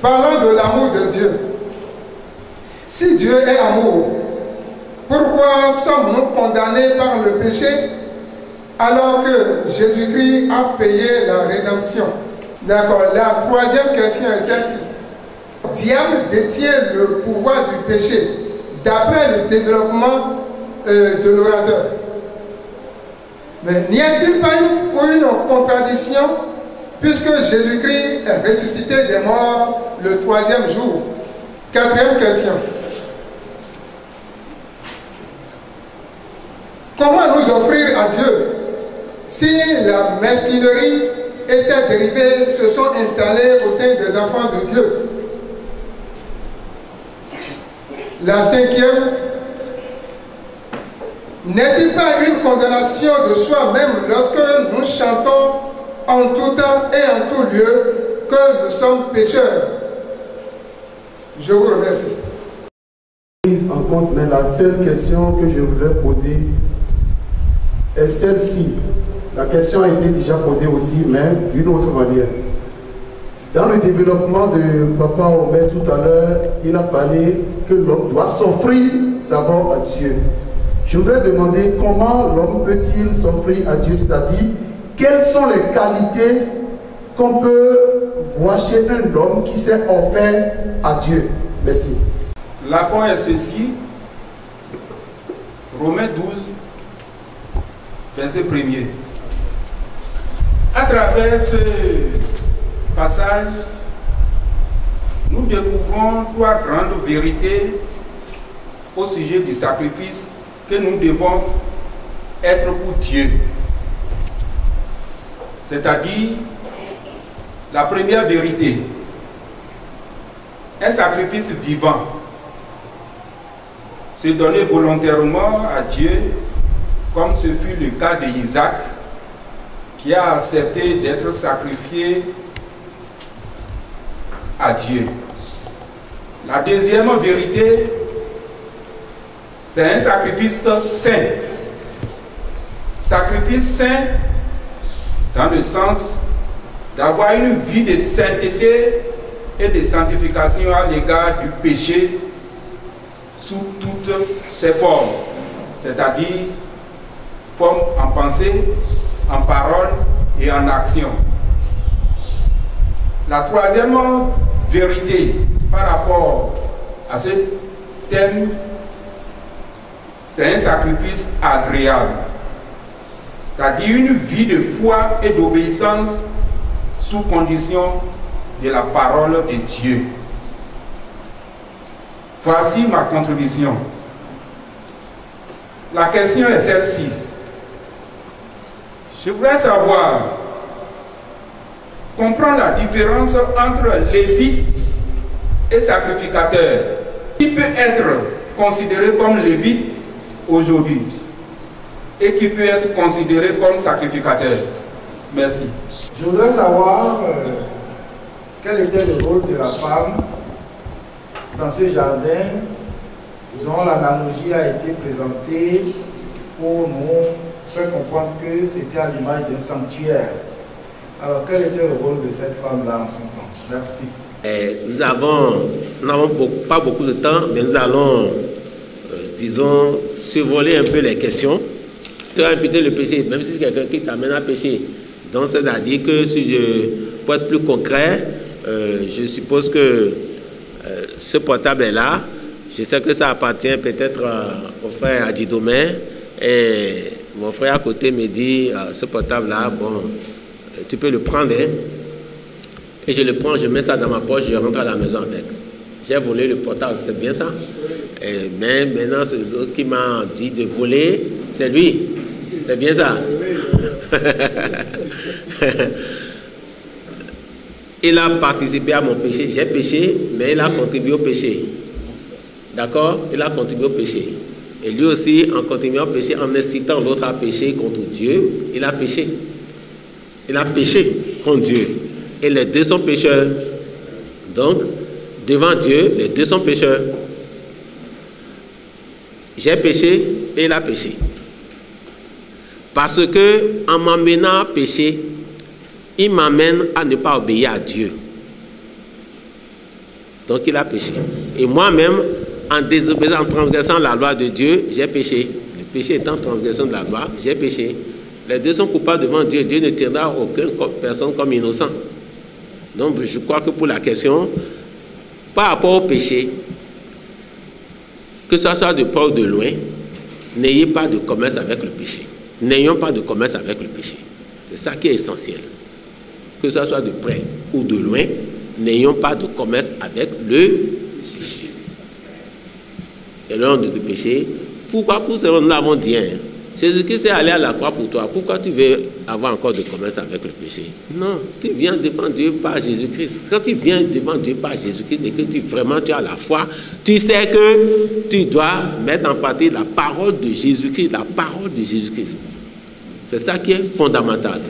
parlant de l'amour de Dieu. Si Dieu est amour, pourquoi sommes-nous condamnés par le péché alors que Jésus-Christ a payé la rédemption? D'accord. La troisième question est celle-ci. Le diable détient le pouvoir du péché d'après le développement de l'orateur. Mais n'y a-t-il pas une contradiction puisque Jésus-Christ est ressuscité des morts le troisième jour? Quatrième question. Comment nous offrir à Dieu si la mesquinerie et ses dérivés se sont installés au sein des enfants de Dieu? La cinquième, n'est-il pas une condamnation de soi-même lorsque nous chantons en tout temps et en tout lieu que nous sommes pécheurs? Je vous remercie. Prise en compte, mais la seule question que je voudrais poser est celle-ci. La question a été déjà posée aussi, mais d'une autre manière. Dans le développement de Papa Omer tout à l'heure, il a parlé que l'homme doit s'offrir d'abord à Dieu. Je voudrais demander comment l'homme peut-il s'offrir à Dieu, c'est-à-dire quelles sont les qualités qu'on peut voir chez un homme qui s'est offert à Dieu. Merci. L'apport est ceci, Romains 12, verset 1er. À travers ce passage, nous découvrons trois grandes vérités au sujet du sacrifice que nous devons être pour Dieu. C'est-à-dire, la première vérité, un sacrifice vivant, se donner volontairement à Dieu, comme ce fut le cas d'Isaac, qui a accepté d'être sacrifié à Dieu. La deuxième vérité, c'est un sacrifice saint. Sacrifice saint dans le sens d'avoir une vie de sainteté et de sanctification à l'égard du péché sous toutes ses formes, c'est-à-dire forme en pensée, en parole et en action. La troisième vérité par rapport à ce thème, c'est un sacrifice agréable, c'est-à-dire une vie de foi et d'obéissance sous condition de la parole de Dieu. Voici ma contribution. La question est celle-ci. Je voudrais savoir, comprendre la différence entre lévite et sacrificateur. Qui peut être considéré comme lévite aujourd'hui et qui peut être considéré comme sacrificateur? Merci. Je voudrais savoir quel était le rôle de la femme dans ce jardin dont l'analogie a été présentée pour nous faire comprendre que c'était à l'image d'un sanctuaire. Alors quel était le rôle de cette femme-là en son temps? Merci. Nous n'avons pas beaucoup de temps, mais nous allons, disons, survoler un peu les questions. Tu as imputé le péché, même si c'est quelqu'un qui t'amène à pécher. Donc, c'est-à-dire que si je peux être plus concret, je suppose que ce portable est là. Je sais que ça appartient peut-être au frère Adjidomé. Et mon frère à côté me dit, ce portable-là, bon, tu peux le prendre. Hein? Et je le prends, je mets ça dans ma poche, je rentre à la maison avec. J'ai volé le portable, c'est bien ça? Mais maintenant, l'autre qui m'a dit de voler, c'est lui. C'est bien ça? Il a participé à mon péché. J'ai péché, mais il a contribué au péché. D'accord? Il a contribué au péché. Et lui aussi, en continuant à pécher, en incitant l'autre à pécher contre Dieu, il a péché. Il a péché contre Dieu. Et les deux sont pécheurs. Donc, devant Dieu, les deux sont pécheurs. J'ai péché et il a péché. Parce que, en m'amenant à pécher, il m'amène à ne pas obéir à Dieu. Donc il a péché. Et moi-même, en désobéissant, en transgressant la loi de Dieu, j'ai péché. Le péché étant transgression de la loi, j'ai péché. Les deux sont coupables devant Dieu. Dieu ne tiendra aucune personne comme innocent. Donc je crois que pour la question, par rapport au péché, que ce soit de près ou de loin, n'ayez pas de commerce avec le péché. N'ayons pas de commerce avec le péché. C'est ça qui est essentiel. Que ce soit de près ou de loin, n'ayons pas de commerce avec le péché. Et l'un de tes péchés, pourquoi pour ça nous l'avons dit, hein? Jésus-Christ est allé à la croix pour toi. Pourquoi tu veux avoir encore de commerce avec le péché? Non, tu viens devant Dieu par Jésus-Christ. Quand tu viens devant Dieu par Jésus-Christ et que tu as la foi, tu sais que tu dois mettre en pratique la parole de Jésus-Christ, la parole de Jésus-Christ. C'est ça qui est fondamental.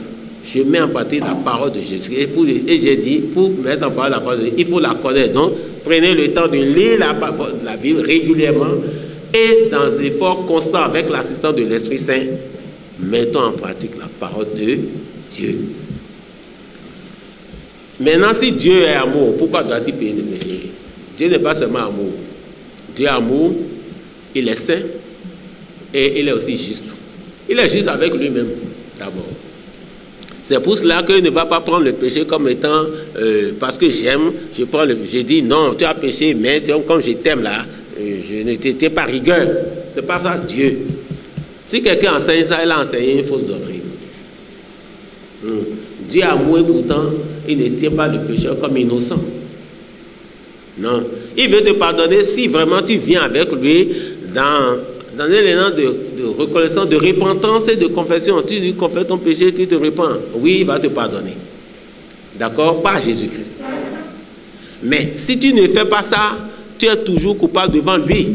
Je mets en pratique la parole de Jésus-Christ. Et j'ai dit, pour mettre en pratique la parole de Jésus, il faut la connaître. Donc, prenez le temps de lire la Bible régulièrement. Et dans un effort constant avec l'assistance de l'Esprit Saint, mettons en pratique la parole de Dieu. Maintenant, si Dieu est amour, pourquoi doit-il payer le péché? Dieu n'est pas seulement amour. Dieu est amour, il est saint et il est aussi juste. Il est juste avec lui-même, d'abord. C'est pour cela qu'il ne va pas prendre le péché comme étant, parce que j'aime, je dis non, tu as péché, mais comme je t'aime là, je ne t'étais pas rigueur. C'est pas ça Dieu. Si quelqu'un enseigne ça, il a enseigné une fausse doctrine. Dieu est amour et pourtant, il ne tient pas le pécheur comme innocent. Non. Il veut te pardonner si vraiment tu viens avec lui dans un élan de reconnaissance, de repentance et de confession. Tu lui confesses ton péché, tu te repens. Oui, il va te pardonner. D'accord? Par Jésus-Christ. Mais si tu ne fais pas ça, tu es toujours coupable devant lui.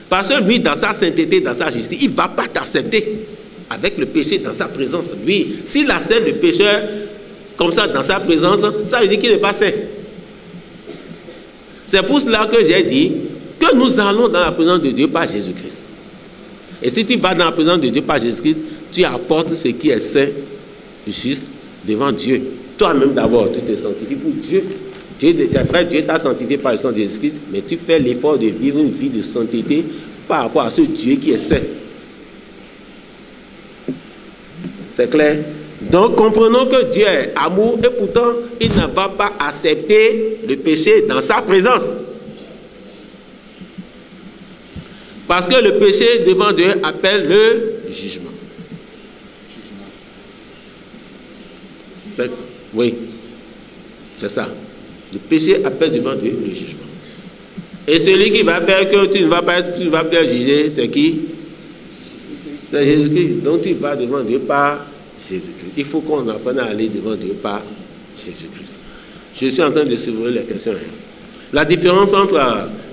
Parce que lui, dans sa sainteté, dans sa justice, il ne va pas t'accepter avec le péché dans sa présence. Lui, s'il accepte le pécheur comme ça dans sa présence, ça veut dire qu'il n'est pas saint. C'est pour cela que j'ai dit que nous allons dans la présence de Dieu par Jésus-Christ. Et si tu vas dans la présence de Dieu par Jésus-Christ, tu apportes ce qui est saint, juste, devant Dieu. Toi-même d'abord, tu te sanctifies pour Dieu. C'est vrai, Dieu t'a sanctifié par le sang de Jésus-Christ, mais tu fais l'effort de vivre une vie de sainteté par rapport à ce Dieu qui est saint. C'est clair? Donc, comprenons que Dieu est amour et pourtant, il ne va pas accepter le péché dans sa présence. Parce que le péché devant Dieu appelle le jugement. Oui, c'est ça. Le péché appelle devant Dieu le jugement. Et celui qui va faire que tu ne vas pas être jugé, c'est qui? C'est Jésus-Christ. Donc tu vas devant Dieu par Jésus-Christ. Il faut qu'on apprenne à aller devant Dieu par Jésus-Christ. Je suis en train de s'ouvrir les questions. La différence entre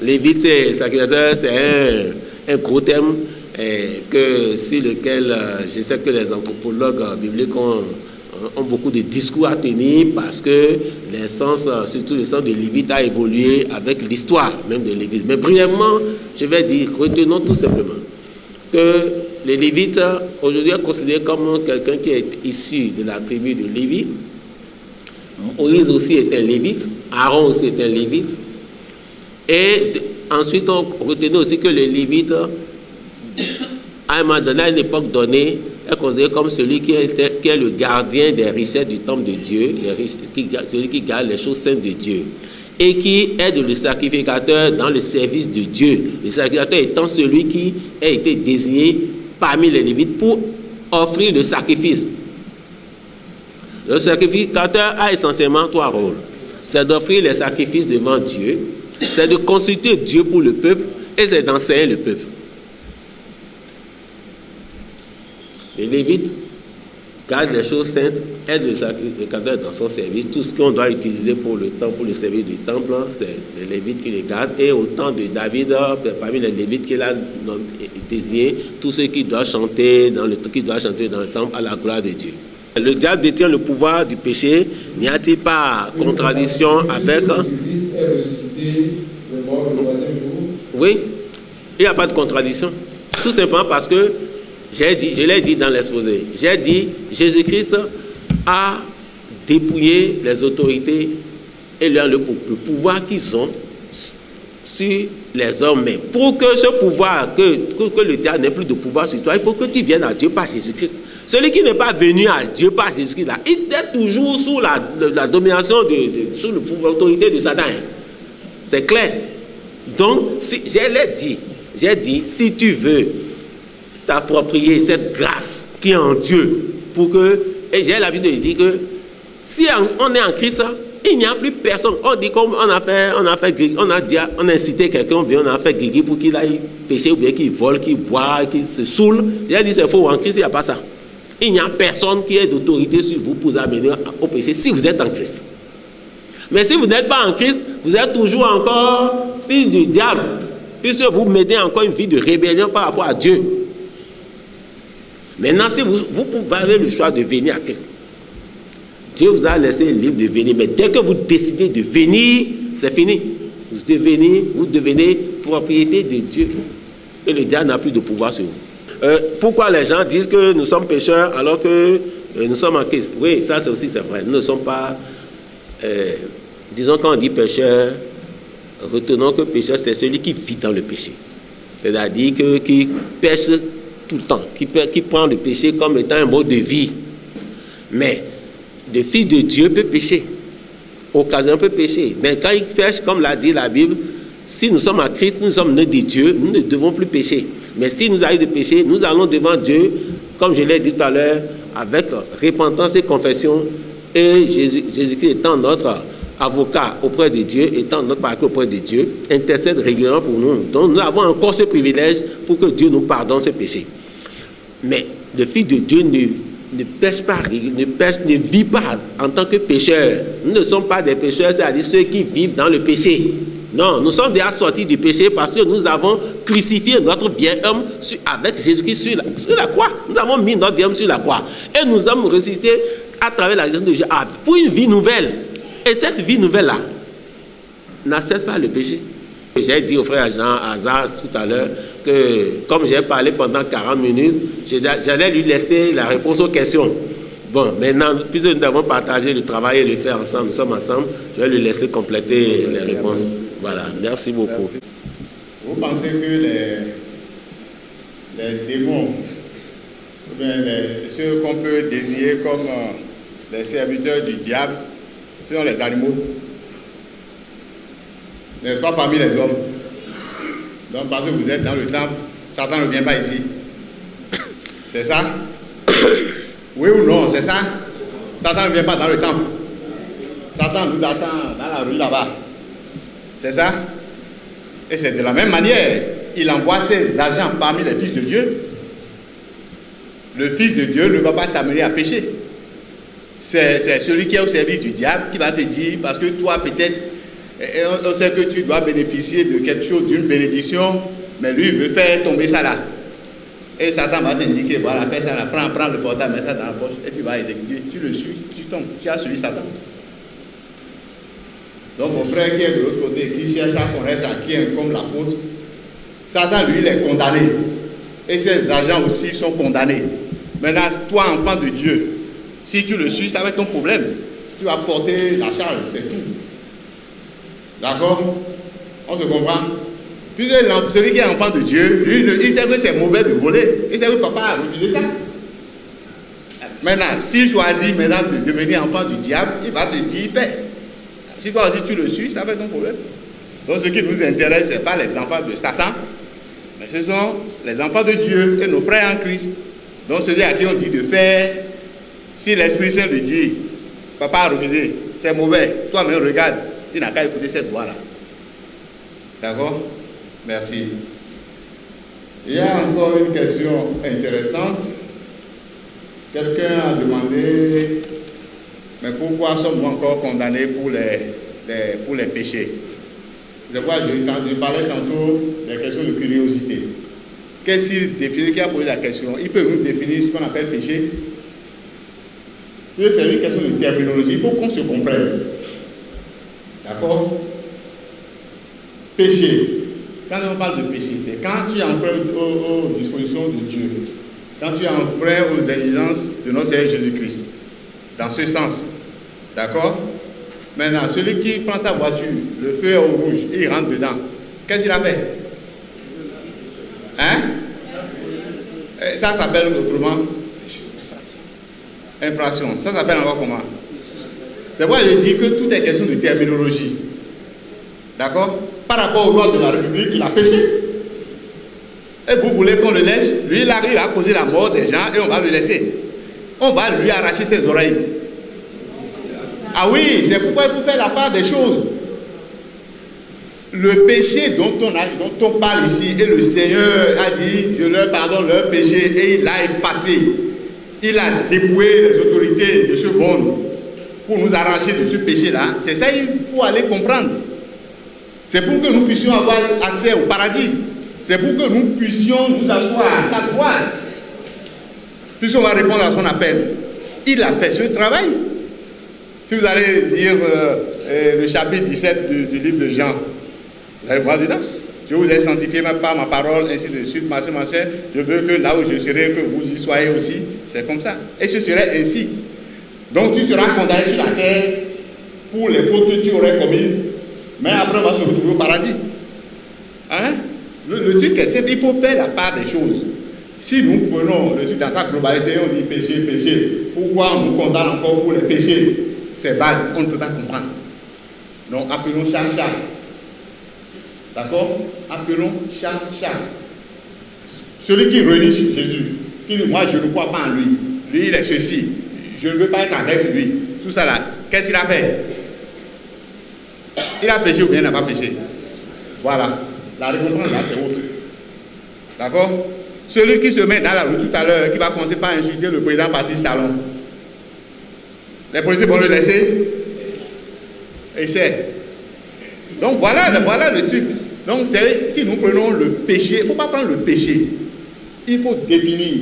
lévite et sacrificateur, c'est un gros thème sur lequel je sais que les anthropologues bibliques ont beaucoup de discours à tenir parce que l'essence, surtout le sens de Lévite, a évolué avec l'histoire même de Lévite. Mais brièvement, je vais dire, retenons tout simplement que les Lévites aujourd'hui est considéré comme quelqu'un qui est issu de la tribu de Lévi. Moïse aussi est un Lévite, Aaron aussi est un Lévite. Et ensuite, on retenait aussi que les Lévites, à un moment donné, à une époque donnée, est considéré comme celui qui est le gardien des richesses du temple de Dieu, celui qui garde les choses saintes de Dieu, et qui aide le sacrificateur dans le service de Dieu. Le sacrificateur étant celui qui a été désigné parmi les Lévites pour offrir le sacrifice. Le sacrificateur a essentiellement trois rôles. C'est d'offrir les sacrifices devant Dieu, c'est de consulter Dieu pour le peuple, et c'est d'enseigner le peuple. Les Lévites gardent les choses saintes, aident le sacrificateur dans son service. Tout ce qu'on doit utiliser pour le temps, pour le service du temple, c'est les Lévites qui les gardent. Et au temps de David, parmi les Lévites qu'il a désignés, tous ceux qui doivent chanter dans le temple à la gloire de Dieu. Le diable détient le pouvoir du péché. N'y a-t-il pas contradiction avec... Jésus-Christ est ressuscité le mort le troisième jour. Oui, il n'y a pas de contradiction. Tout simplement parce que je l'ai dit dans l'exposé, j'ai dit Jésus-Christ a dépouillé les autorités et le pouvoir qu'ils ont sur les hommes. Mais pour que ce pouvoir, que le diable n'ait plus de pouvoir sur toi, il faut que tu viennes à Dieu par Jésus-Christ. Celui qui n'est pas venu à Dieu par Jésus-Christ, là, il est toujours sous la domination, sous l'autorité de Satan. C'est clair. Donc, j'ai dit, si tu veux t'approprier cette grâce qui est en Dieu, pour que, et j'ai l'habitude de dire que si on est en Christ, il n'y a plus personne. On dit comme on a incité quelqu'un, on a fait guérir pour qu'il aille pécher, ou bien qu'il vole, qu'il boit, qu'il se saoule. J'ai dit c'est faux, en Christ il n'y a pas ça. Il n'y a personne qui ait d'autorité sur vous pour vous amener au péché si vous êtes en Christ. Mais si vous n'êtes pas en Christ, vous êtes toujours encore fils du diable, puisque vous menez encore une vie de rébellion par rapport à Dieu. Maintenant, si vous avez le choix de venir à Christ, Dieu vous a laissé libre de venir. Mais dès que vous décidez de venir, c'est fini. Vous devenez propriété de Dieu. Et le diable n'a plus de pouvoir sur vous. Pourquoi les gens disent que nous sommes pécheurs alors que nous sommes en Christ? Oui, ça c'est vrai. Nous ne sommes pas... disons quand on dit pécheur, retenons que pécheur c'est celui qui vit dans le péché. C'est-à-dire qui pêche tout le temps, qui prend le péché comme étant un mode de vie. Mais le fils de Dieu peut pécher. Occasion peut pécher. Mais quand il pêche, comme l'a dit la Bible, si nous sommes en Christ, nous sommes nés de Dieu, nous ne devons plus pécher. Mais si nous arrive de pécher, nous allons devant Dieu, comme je l'ai dit tout à l'heure, avec repentance et confession, et Jésus-Christ étant notre avocat auprès de Dieu, étant notre paraclet auprès de Dieu, intercède régulièrement pour nous. Donc nous avons encore ce privilège pour que Dieu nous pardonne ses péchés. Mais le Fils de Dieu ne pêche pas, ne vit pas en tant que pécheur. Nous ne sommes pas des pécheurs, c'est-à-dire ceux qui vivent dans le péché. Non, nous sommes déjà sortis du péché parce que nous avons crucifié notre vieil homme avec Jésus-Christ sur la croix. Nous avons mis notre vieil homme sur la croix. Et nous sommes ressuscités à travers la gestion de Dieu pour une vie nouvelle. Et cette vie nouvelle-là n'accepte pas le péché. J'ai dit au frère Jean Hazard tout à l'heure que comme j'ai parlé pendant 40 minutes, j'allais lui laisser la réponse aux questions. Bon, maintenant, puisque nous avons partagé le travail et le fait ensemble, nous sommes ensemble, je vais lui laisser compléter les réponses. Voilà, merci beaucoup. Merci. Vous pensez que les démons, ou bien ceux qu'on peut désigner comme les serviteurs du diable, sont les animaux? N'est-ce pas parmi les hommes? Donc parce que vous êtes dans le temple, Satan ne vient pas ici. C'est ça? Oui ou non, c'est ça? Satan ne vient pas dans le temple. Satan nous attend dans la rue là-bas. C'est ça? Et c'est de la même manière, il envoie ses agents parmi les fils de Dieu. Le Fils de Dieu ne va pas t'amener à pécher. C'est celui qui est au service du diable qui va te dire, parce que toi peut-être, on sait que tu dois bénéficier de quelque chose, d'une bénédiction, mais lui il veut faire tomber ça là. Et Satan va t'indiquer, voilà, fais ça là, prends le portable, mets ça dans la poche, et tu vas exécuter. Tu le suis, tu tombes, tu as suivi Satan. Donc mon frère qui est de l'autre côté, qui cherche à connaître à qui incombe la faute, Satan lui il est condamné. Et ses agents aussi sont condamnés. Maintenant, toi enfant de Dieu, si tu le suis, ça va être ton problème. Tu vas porter la charge, c'est tout. D'accord? On se comprend? Puisque celui qui est enfant de Dieu, lui, il sait que c'est mauvais de voler. Il sait que papa a refusé ça. Maintenant, s'il choisit maintenant de devenir enfant du diable, il va te dire, fais. Si toi aussi tu le suis, ça va être ton problème. Donc ce qui nous intéresse, ce n'est pas les enfants de Satan, mais ce sont les enfants de Dieu et nos frères en Christ. Donc celui à qui on dit de faire, si l'Esprit Saint lui dit, papa a refusé, c'est mauvais, toi-même regarde, il n'a qu'à écouter cette voix-là. D'accord? Merci. Il y a encore une question intéressante. Quelqu'un a demandé, mais pourquoi sommes-nous encore condamnés pour les péchés? Je parlais tantôt des questions de curiosité. Qu'est-ce qu'il définit, qui a posé la question? Il peut nous définir ce qu'on appelle péché. C'est une question de terminologie, il faut qu'on se comprenne. D'accord? Péché. Quand on parle de péché, c'est quand tu enfreins aux dispositions de Dieu, quand tu enfreins aux exigences de notre Seigneur Jésus-Christ. Dans ce sens. D'accord? Maintenant, celui qui prend sa voiture, le feu est au rouge, et il rentre dedans. Qu'est-ce qu'il a fait? Hein? Ça s'appelle autrement infraction. Ça s'appelle encore comment? C'est pourquoi je dis que tout est question de terminologie. D'accord? Par rapport aux lois de la République, il a péché. Et vous voulez qu'on le laisse? Lui, il arrive à causer la mort des gens et on va le laisser. On va lui arracher ses oreilles. Ah oui, c'est pourquoi il faut faire la part des choses. Le péché dont on parle ici, et le Seigneur a dit, je leur pardonne leur péché, et il l'a effacé. Il a dépouillé les autorités de ce monde pour nous arracher de ce péché-là. C'est ça qu'il faut aller comprendre. C'est pour que nous puissions avoir accès au paradis. C'est pour que nous puissions nous asseoir à sa droite. Puisqu'on va répondre à son appel. Il a fait ce travail. Si vous allez lire le chapitre 17 du livre de Jean, vous allez voir dedans. Je vous ai sanctifié par ma parole, ainsi de suite, machin. Je veux que là où je serai, que vous y soyez aussi. C'est comme ça. Et ce serait ainsi. Donc tu seras condamné sur la terre pour les fautes que tu aurais commises. Mais après, on va se retrouver au paradis. Hein? Le truc est simple, il faut faire la part des choses. Si nous prenons le truc dans sa globalité, on dit péché, péché. Pourquoi on nous condamne encore pour les péchés? C'est vague, on ne peut pas comprendre. Donc appelons chat. D'accord? Appelons chat. Celui qui renie Jésus, qui dit moi je ne crois pas en lui. Lui il est ceci. Je ne veux pas être avec lui. Tout ça là, qu'est-ce qu'il a fait? Il a péché ou bien il n'a pas péché? Voilà. La récompense là c'est autre. D'accord? Celui qui se met dans la rue tout à l'heure, qui va commencer par insulter le président Patrice Talon. Les policiers vont le laisser. Et c'est. Donc voilà le truc. Donc si nous prenons le péché, il ne faut pas prendre le péché. Il faut définir.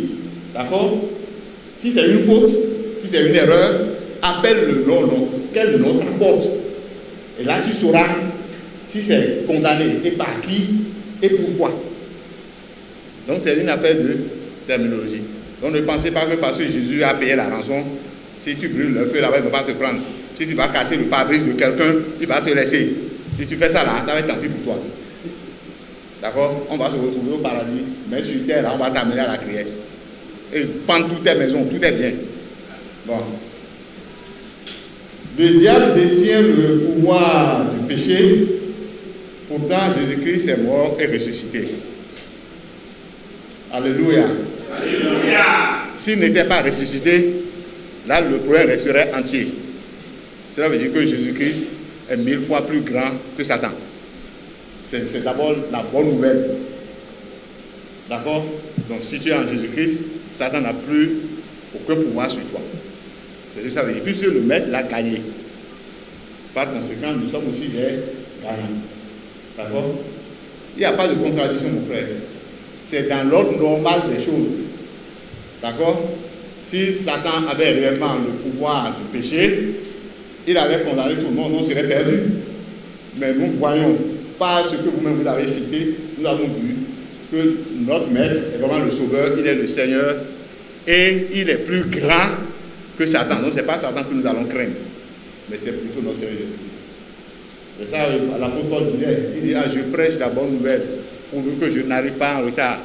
D'accord? Si c'est une faute, si c'est une erreur, appelle le nom. Quel nom ça porte? Et là tu sauras si c'est condamné et par qui et pourquoi. Donc c'est une affaire de terminologie. Donc ne pensez pas que parce que Jésus a payé la rançon, si tu brûles le feu là-bas, il ne va pas te prendre. Si tu vas casser le pare-brise de quelqu'un, il va te laisser. Si tu fais ça là, ça va être tant pis pour toi. D'accord? On va se retrouver au paradis, mais sur terre là, on va t'amener à la crière. Et prendre toutes tes maisons, tout est bien. Bon. Le diable détient le pouvoir du péché. Pourtant, Jésus-Christ est mort et ressuscité. Alléluia. Alléluia. S'il n'était pas ressuscité, là, le problème resterait entier. Cela veut dire que Jésus-Christ est 1000 fois plus grand que Satan. C'est d'abord la bonne nouvelle. D'accord? Donc, si tu es en Jésus-Christ, Satan n'a plus aucun pouvoir sur toi. C'est ce que ça veut dire. Puisque le maître l'a gagné. Par conséquent, nous sommes aussi des gagnants. D'accord? Il n'y a pas de contradiction, mon frère. C'est dans l'ordre normal des choses. D'accord? Si Satan avait réellement le pouvoir du péché, il allait condamner tout le monde, on serait perdu. Mais nous voyons, par ce que vous-même vous avez cité, nous avons vu que notre maître est vraiment le sauveur, il est le Seigneur, et il est plus grand que Satan. Donc ce n'est pas Satan que nous allons craindre, mais c'est plutôt notre Seigneur Jésus-Christ. C'est ça, l'apôtre Paul disait, il dit, je prêche la bonne nouvelle, pourvu que je n'arrive pas en retard,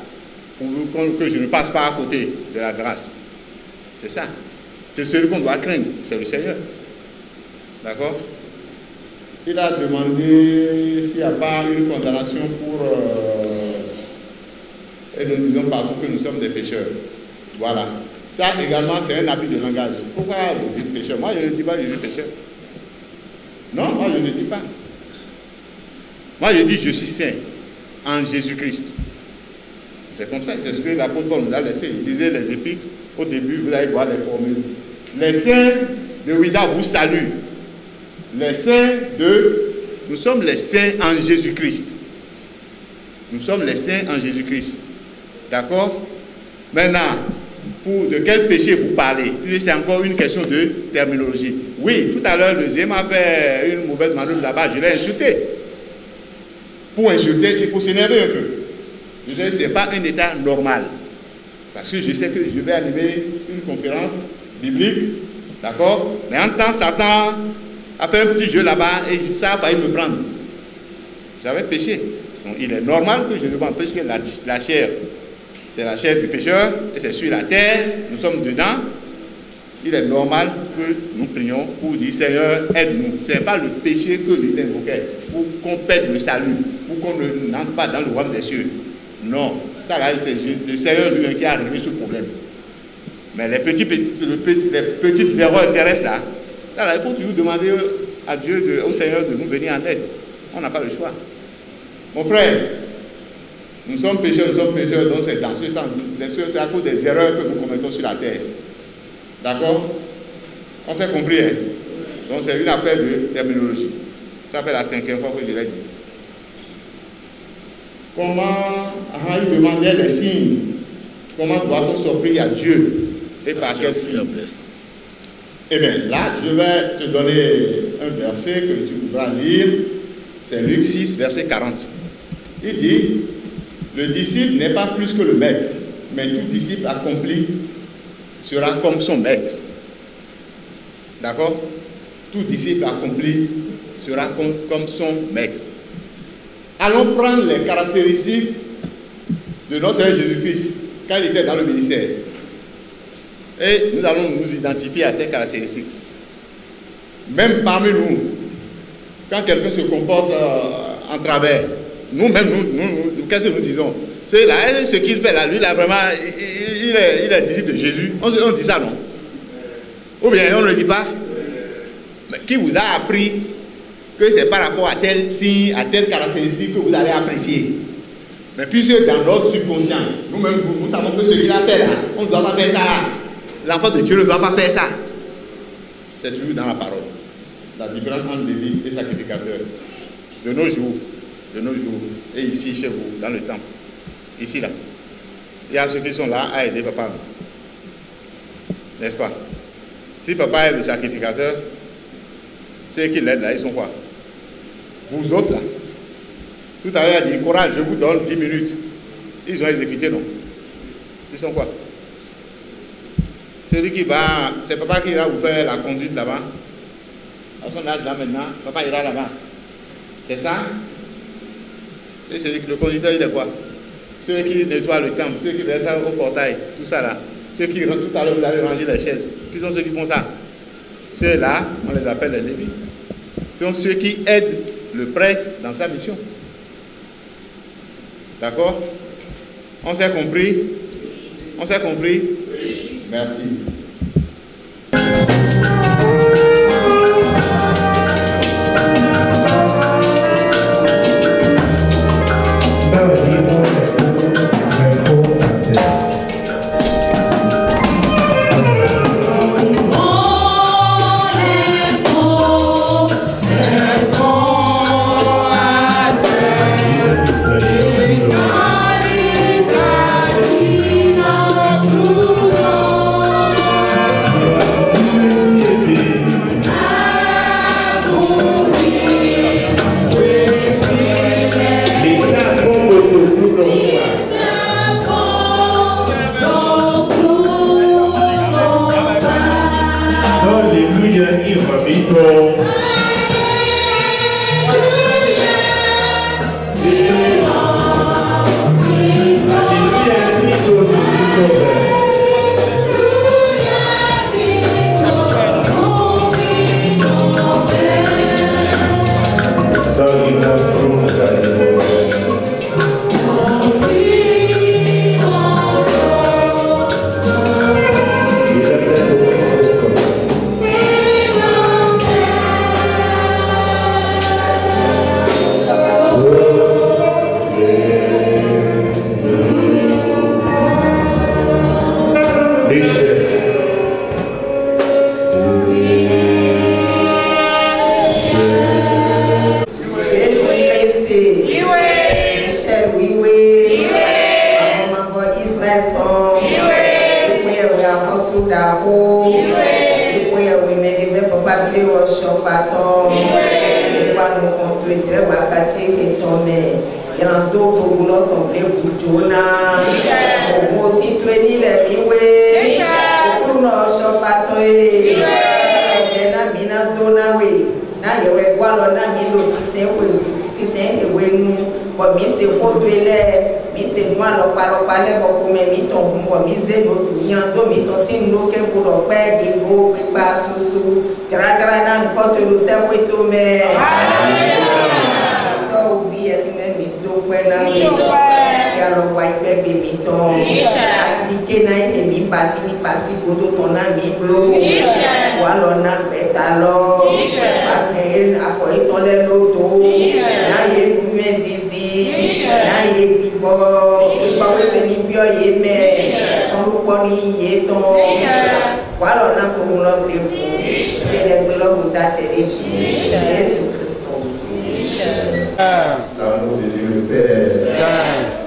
pourvu que je ne passe pas à côté de la grâce. C'est ça. C'est celui qu'on doit craindre, c'est le Seigneur. D'accord? Il a demandé s'il n'y a pas une condamnation pour... et nous disons partout que nous sommes des pécheurs. Voilà. Ça également, c'est un abus de langage. Pourquoi vous dites pécheur? Moi, je ne dis pas que je suis pécheur. Non, moi, je ne dis pas. Moi, je dis je suis saint en Jésus-Christ. C'est comme ça, c'est ce que l'apôtre Paul nous a laissé. Il disait les épîtres, au début, vous allez voir les formules. Les saints de Ouida vous saluent. Les saints de... Nous sommes les saints en Jésus-Christ. Nous sommes les saints en Jésus-Christ. D'accord? Maintenant, de quel péché vous parlez? C'est encore une question de terminologie. Oui, tout à l'heure, le deuxième a fait une mauvaise manœuvre là-bas, je l'ai insulté. Pour insulter, il faut s'énerver un peu. Je sais, ce n'est pas un état normal. Parce que je sais que je vais animer une conférence biblique, d'accord? Mais en temps, Satan a fait un petit jeu là-bas et ça a failli me prendre. J'avais péché. Donc il est normal que je demande, puisque la chair, c'est la chair du pécheur, et c'est sur la terre, nous sommes dedans. Il est normal que nous prions pour dire Seigneur, aide-nous. Ce n'est pas le péché que lui invoquait, pour qu'on perde le salut, pour qu'on n'entre pas dans le royaume des cieux. Non, ça là, c'est le Seigneur lui qui a réglé ce problème. Mais les petites erreurs terrestres là, il faut toujours demander à Dieu, au Seigneur de nous venir en aide. On n'a pas le choix. Mon frère, nous sommes pécheurs, donc c'est dans ce sens. C'est à cause des erreurs que nous commettons sur la terre. D'accord? On s'est compris, hein? Donc c'est une affaire de terminologie. Ça fait la 5e fois que je l'ai dit. Comment, il demandait les signes. Comment doit-on s'offrir à Dieu? Et par quel signe? Eh bien, là, je vais te donner un verset que tu voudras lire. C'est Luc 6, verset 40. Il dit, le disciple n'est pas plus que le maître, mais tout disciple accompli sera comme son maître. D'accord? Tout disciple accompli sera comme son maître. Allons prendre les caractéristiques de notre Seigneur Jésus-Christ quand il était dans le ministère. Et nous allons nous identifier à ces caractéristiques. Même parmi nous, quand quelqu'un se comporte en travers, nous-mêmes, nous qu'est-ce que nous disons? C'est là, ce qu'il fait là, lui là vraiment, il est disciple de Jésus. On dit ça, non? Ou bien on ne le dit pas? Mais qui vous a appris que c'est par rapport à tel signe, à telle caractéristique que vous allez apprécier? Mais puisque dans notre subconscient, nous-mêmes, nous savons que ce qu'il a fait là, on ne doit pas faire ça. L'enfant de Dieu ne doit pas faire ça. C'est toujours dans la parole. La différence entre Lévi et sacrificateur. De nos jours, et ici chez vous, dans le temple, ici là, il y a ceux qui sont là à aider papa. N'est-ce pas? Si papa est le sacrificateur, ceux qui l'aident là, ils sont quoi? Vous autres là. Tout à l'heure, il a dit, courage, je vous donne 10 minutes. Ils ont exécuté, non? Ils sont quoi? Celui qui va, c'est papa qui ira vous faire la conduite là-bas. À son âge là maintenant, papa ira là-bas. C'est ça? Et celui qui, le conducteur, il est quoi? Ceux qui nettoient le temple, ceux qui laissent ça au portail, tout ça là. Ceux qui, tout à l'heure, vous allez ranger les chaises. Qui sont ceux qui font ça? Ceux-là, on les appelle les Lévites. Ce sont ceux qui aident le prêtre dans sa mission. D'accord? On s'est compris? On s'est compris? Merci. Bon, mi se kodwele, mi se noa lopalopale bokume mi ton mo mi ze no nyando mi ton si no ke budo pe di go pe ba susu. Jara na nkoto lu se weto me. Do vi esme mi do pe na mi. Ya lo wa ipe bi mi ton. Adike na ine mi pasi godo ton na mi blo. Wa lo na beta lo. Afo iton le lo do. Na ye nu ezizi. Na ye bibo. Ipa we se ni bio ye me. Ton lu po ni ye ton. Wa lo na to mo lo le. C'est le globe d'Athéréchi. Jésus Christ. L'amour de Dieu le Père,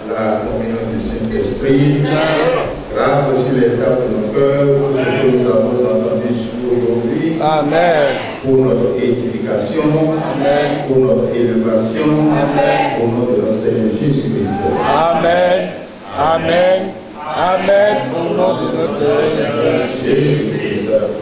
la communion du Saint-Esprit, grâce aussi l'état de nos cœurs pour ce que nous avons entendu aujourd'hui. Amen. Pour notre édification, Amen. Pour notre élévation, Amen. Au nom de notre Seigneur Jésus-Christ. Amen. Amen. Amen. Au nom de notre Seigneur Jésus-Christ.